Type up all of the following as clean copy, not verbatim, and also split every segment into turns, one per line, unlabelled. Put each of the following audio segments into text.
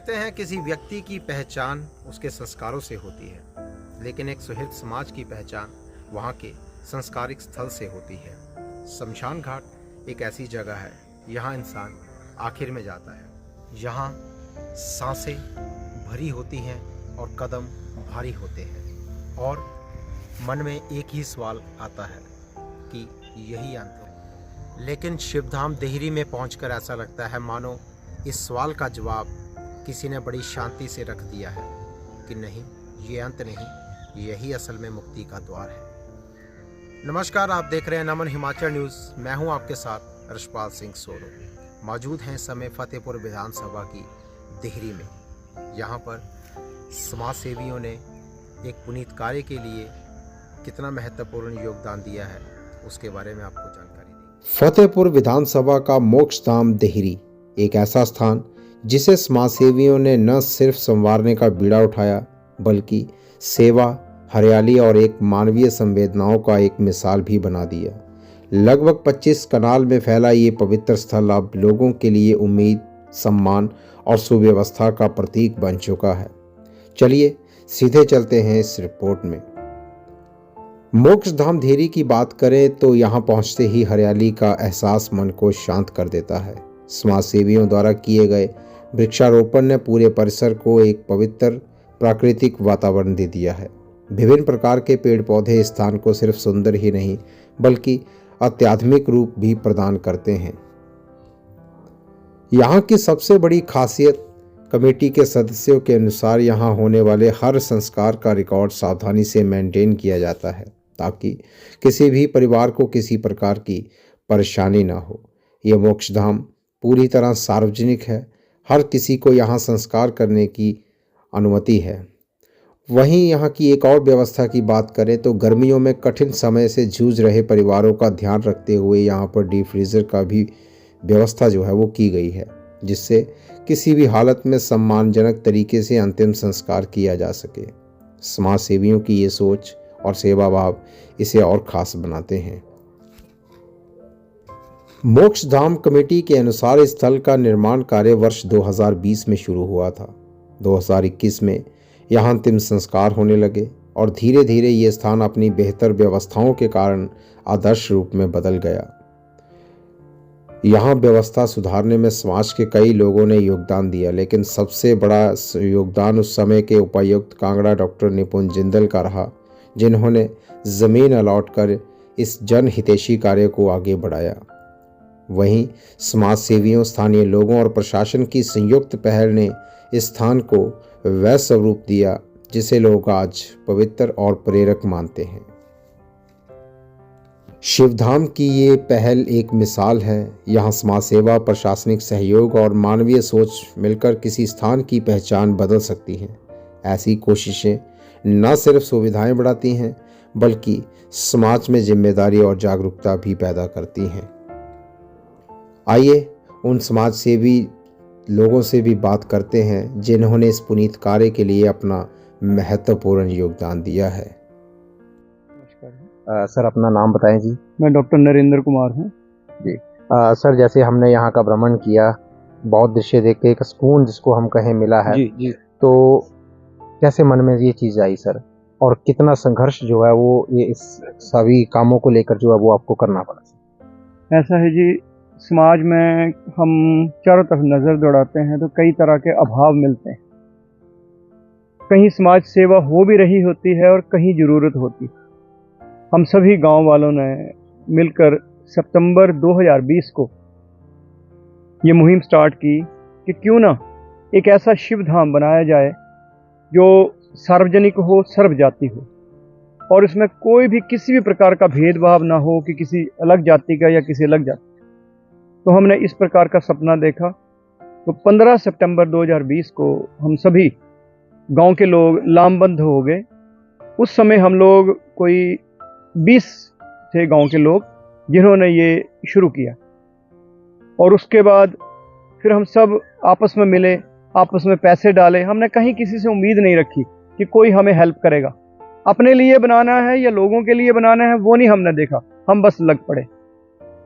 कहते हैं किसी व्यक्ति की पहचान उसके संस्कारों से होती है, लेकिन एक सुहृद समाज की पहचान वहाँ के संस्कारिक स्थल से होती है। शमशान घाट एक ऐसी जगह है, यहाँ इंसान आखिर में जाता है। यहाँ सांसें भरी होती हैं और कदम भारी होते हैं और मन में एक ही सवाल आता है कि यही अंत है। लेकिन शिवधाम देहरी में पहुंचकर ऐसा लगता है मानो इस सवाल का जवाब किसी ने बड़ी शांति से रख दिया है कि नहीं, ये अंत नहीं, यही असल में मुक्ति का द्वार है। नमस्कार, आप देख रहे हैं नमन हिमाचल न्यूज़। मैं हूं आपके साथ रशपाल सिंह सोरो। मौजूद हैं इस समय फतेहपुर विधानसभा की देहरी में। यहाँ पर समाज सेवियों ने एक पुनीत कार्य के लिए कितना महत्वपूर्ण योगदान दिया है, उसके बारे में आपको जानकारी दी। फतेहपुर विधानसभा का मोक्ष धाम देहरी एक ऐसा स्थान जिसे समाज सेवियों ने न सिर्फ संवारने का बीड़ा उठाया, बल्कि सेवा, हरियाली और एक मानवीय संवेदनाओं का एक मिसाल भी बना दिया। लगभग 25 कनाल में फैला ये पवित्र स्थल अब लोगों के लिए उम्मीद, सम्मान और सुव्यवस्था का प्रतीक बन चुका है। चलिए सीधे चलते हैं इस रिपोर्ट में। मोक्ष धाम देहरी की बात करें तो यहाँ पहुँचते ही हरियाली का एहसास मन को शांत कर देता है। समाज सेवियों द्वारा किए गए वृक्षारोपण ने पूरे परिसर को एक पवित्र प्राकृतिक वातावरण दे दिया है। विभिन्न प्रकार के पेड़ पौधे इस स्थान को सिर्फ सुंदर ही नहीं बल्कि आध्यात्मिक रूप भी प्रदान करते हैं। यहाँ की सबसे बड़ी खासियत कमेटी के सदस्यों के अनुसार यहाँ होने वाले हर संस्कार का रिकॉर्ड सावधानी से मेंटेन किया जाता है ताकि किसी भी परिवार को किसी प्रकार की परेशानी ना हो। यह मोक्षधाम पूरी तरह सार्वजनिक है, हर किसी को यहाँ संस्कार करने की अनुमति है। वहीं यहाँ की एक और व्यवस्था की बात करें तो गर्मियों में कठिन समय से जूझ रहे परिवारों का ध्यान रखते हुए यहाँ पर डीप फ्रीजर का भी व्यवस्था जो है वो की गई है, जिससे किसी भी हालत में सम्मानजनक तरीके से अंतिम संस्कार किया जा सके। समाज सेवियों की ये सोच और सेवा भाव इसे और खास बनाते हैं। मोक्ष धाम कमेटी के अनुसार इस स्थल का निर्माण कार्य वर्ष 2020 में शुरू हुआ था। 2021 में यहाँ अंतिम संस्कार होने लगे और धीरे धीरे ये स्थान अपनी बेहतर व्यवस्थाओं के कारण आदर्श रूप में बदल गया। यहाँ व्यवस्था सुधारने में समाज के कई लोगों ने योगदान दिया, लेकिन सबसे बड़ा योगदान उस समय के उपायुक्त कांगड़ा डॉक्टर निपुण जिंदल का रहा, जिन्होंने जमीन अलॉट कर इस जनहितैषी कार्य को आगे बढ़ाया। वहीं समाज सेवियों, स्थानीय लोगों और प्रशासन की संयुक्त पहल ने इस स्थान को वैसा रूप दिया जिसे लोग आज पवित्र और प्रेरक मानते हैं। शिवधाम की ये पहल एक मिसाल है। यहाँ समाज सेवा, प्रशासनिक सहयोग और मानवीय सोच मिलकर किसी स्थान की पहचान बदल सकती हैं। ऐसी कोशिशें न सिर्फ सुविधाएं बढ़ाती हैं बल्कि समाज में जिम्मेदारी और जागरूकता भी पैदा करती हैं। आइए उन समाज सेवी लोगों से भी बात करते हैं जिन्होंने इस पुनीत कार्य के लिए अपना महत्वपूर्ण योगदान दिया है। सर, अपना नाम बताएं जी।
मैं डॉक्टर नरेंद्र कुमार हूँ
जी। सर, जैसे हमने यहाँ का भ्रमण किया, बहुत दृश्य देख के एक सुकून जिसको हम कहें मिला है
जी।
तो कैसे मन में ये चीज़ आई सर, और कितना संघर्ष जो है वो ये इस सभी कामों को लेकर जो है वो आपको करना पड़ा?
ऐसा है जी, समाज में हम चारों तरफ नज़र दौड़ाते हैं तो कई तरह के अभाव मिलते हैं। कहीं समाज सेवा हो भी रही होती है और कहीं ज़रूरत होती है। हम सभी गांव वालों ने मिलकर सितंबर 2020 को ये मुहिम स्टार्ट की कि क्यों ना एक ऐसा शिव धाम बनाया जाए जो सार्वजनिक हो, सर्वजाति हो और इसमें कोई भी किसी भी प्रकार का भेदभाव ना हो कि किसी अलग जाति का या किसी अलग जाति। तो हमने इस प्रकार का सपना देखा। तो 15 सितंबर 2020 को हम सभी गांव के लोग लामबंद हो गए। उस समय हम लोग कोई 20 थे गांव के लोग जिन्होंने ये शुरू किया और उसके बाद फिर हम सब आपस में मिले, आपस में पैसे डाले। हमने कहीं किसी से उम्मीद नहीं रखी कि कोई हमें हेल्प करेगा। अपने लिए बनाना है या लोगों के लिए बनाना है वो नहीं हमने देखा, हम बस लग पड़े।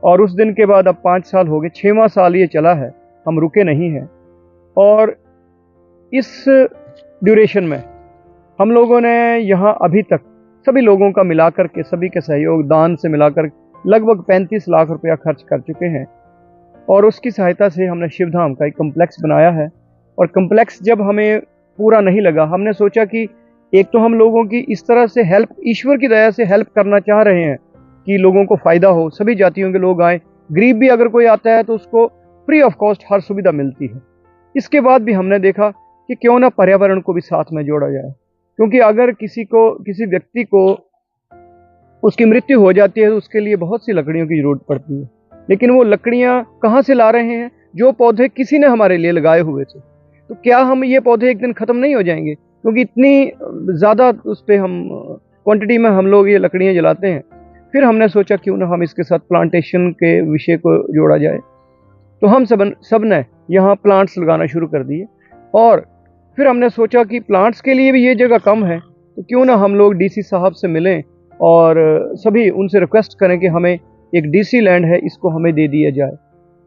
और उस दिन के बाद अब 5 साल हो गए, 6वां साल ये चला है, हम रुके नहीं हैं। और इस ड्यूरेशन में हम लोगों ने यहाँ अभी तक सभी लोगों का मिलाकर के, सभी के सहयोग दान से मिलाकर लगभग 35 लाख रुपया खर्च कर चुके हैं। और उसकी सहायता से हमने शिवधाम का एक कम्प्लेक्स बनाया है। और कम्प्लेक्स जब हमें पूरा नहीं लगा, हमने सोचा कि एक तो हम लोगों की इस तरह से हेल्प, ईश्वर की दया से हेल्प करना चाह रहे हैं कि लोगों को फ़ायदा हो, सभी जातियों के लोग आए, गरीब भी अगर कोई आता है तो उसको फ्री ऑफ कॉस्ट हर सुविधा मिलती है। इसके बाद भी हमने देखा कि क्यों ना पर्यावरण को भी साथ में जोड़ा जाए, क्योंकि अगर किसी व्यक्ति को उसकी मृत्यु हो जाती है तो उसके लिए बहुत सी लकड़ियों की जरूरत पड़ती है, लेकिन वो लकड़ियाँ कहाँ से ला रहे हैं? जो पौधे किसी ने हमारे लिए लगाए हुए थे। तो क्या हम ये पौधे एक दिन ख़त्म नहीं हो जाएंगे? क्योंकि इतनी ज़्यादा उस पर हम क्वांटिटी में हम लोग ये लकड़ियाँ जलाते हैं। फिर हमने सोचा क्यों ना हम इसके साथ प्लांटेशन के विषय को जोड़ा जाए। तो हम सब ने यहाँ प्लांट्स लगाना शुरू कर दिए। और फिर हमने सोचा कि प्लांट्स के लिए भी ये जगह कम है, तो क्यों ना हम लोग डीसी साहब से मिलें और सभी उनसे रिक्वेस्ट करें कि हमें एक डीसी लैंड है, इसको हमें दे दिया जाए।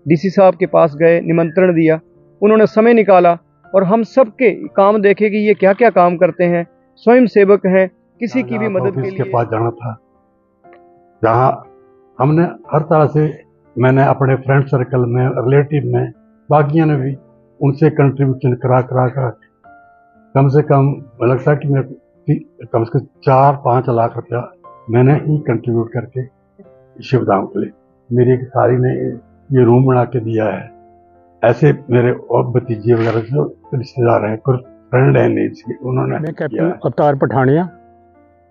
डीसी साहब के पास गए, निमंत्रण दिया, उन्होंने समय निकाला और हम सब के काम देखे कि ये क्या क्या काम करते हैं, स्वयं सेवक हैं, किसी की भी मदद के लिए।
पास जाना था, जहाँ हमने हर तरह से, मैंने अपने फ्रेंड सर्कल में, रिलेटिव में, बाकियों ने भी उनसे कंट्रीब्यूशन करा कम से कम लगता है कि मेरे कम से कम 4-5 लाख रुपया मैंने ही कंट्रीब्यूट करके शिवधाम के लिए मेरी एक सारी ने ये रूम बना के दिया है। ऐसे मेरे और भतीजे वगैरह जो रिश्तेदार हैं, कुछ फ्रेंड हैं नहीं, उन्होंने। मैं
कैप्टन अवतार पठानिया।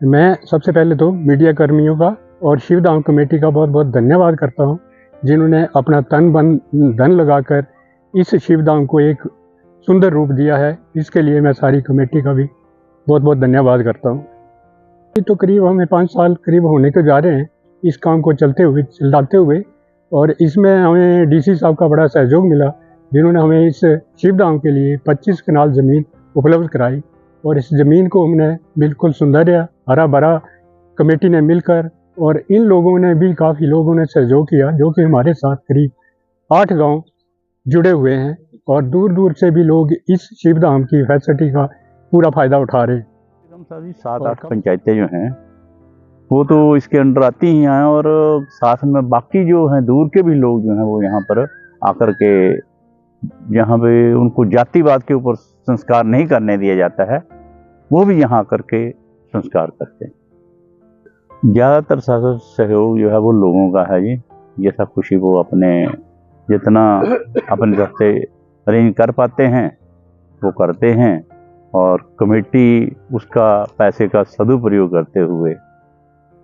मैं सबसे पहले तो मीडिया कर्मियों का और शिवधाम कमेटी का बहुत बहुत धन्यवाद करता हूं, जिन्होंने अपना धन लगाकर इस शिवधाम को एक सुंदर रूप दिया है। इसके लिए मैं सारी कमेटी का भी बहुत बहुत धन्यवाद करता हूं। तो करीब हमें 5 साल करीब होने को जा रहे हैं इस काम को चलाते हुए, और इसमें हमें डीसी साहब का बड़ा सहयोग मिला, जिन्होंने हमें इस शिवधाम के लिए 25 कनाल ज़मीन उपलब्ध कराई। और इस ज़मीन को हमने बिल्कुल सुंदर हरा भरा कमेटी ने मिलकर, और इन लोगों ने भी काफ़ी लोगों ने सहयोग किया, जो कि हमारे साथ करीब 8 गांव जुड़े हुए हैं, और दूर दूर से भी लोग इस शिवधाम की फैसिलिटी का पूरा फ़ायदा उठा रहे हैं।
सभी 7-8 पंचायतें जो हैं वो तो इसके अंडर आती ही हैं, और साथ में बाकी जो हैं दूर के भी लोग जो हैं वो यहाँ पर आकर के, जहाँ पे उनको जातिवाद के ऊपर संस्कार नहीं करने दिया जाता है, वो भी यहाँ आकर के संस्कार करते हैं। ज़्यादातर सहयोग जो है वो लोगों का है जी। जैसा खुशी वो जितना अपने तरफ से अरेंज कर पाते हैं वो करते हैं, और कमेटी उसका पैसे का सदुपयोग करते हुए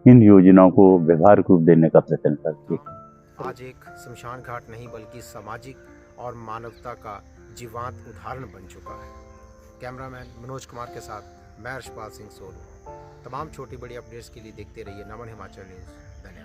इन योजनाओं को व्यवहारिक रूप देने का प्रयत्न करती है।
आज एक शमशान घाट नहीं बल्कि सामाजिक और मानवता का जीवंत उदाहरण बन चुका है। कैमरामैन मनोज कुमार के साथ मैं हर्षपाल सिंह सोनू। तमाम छोटी बड़ी अपडेट्स के लिए देखते रहिए नमन हिमाचल न्यूज़। धन्यवाद।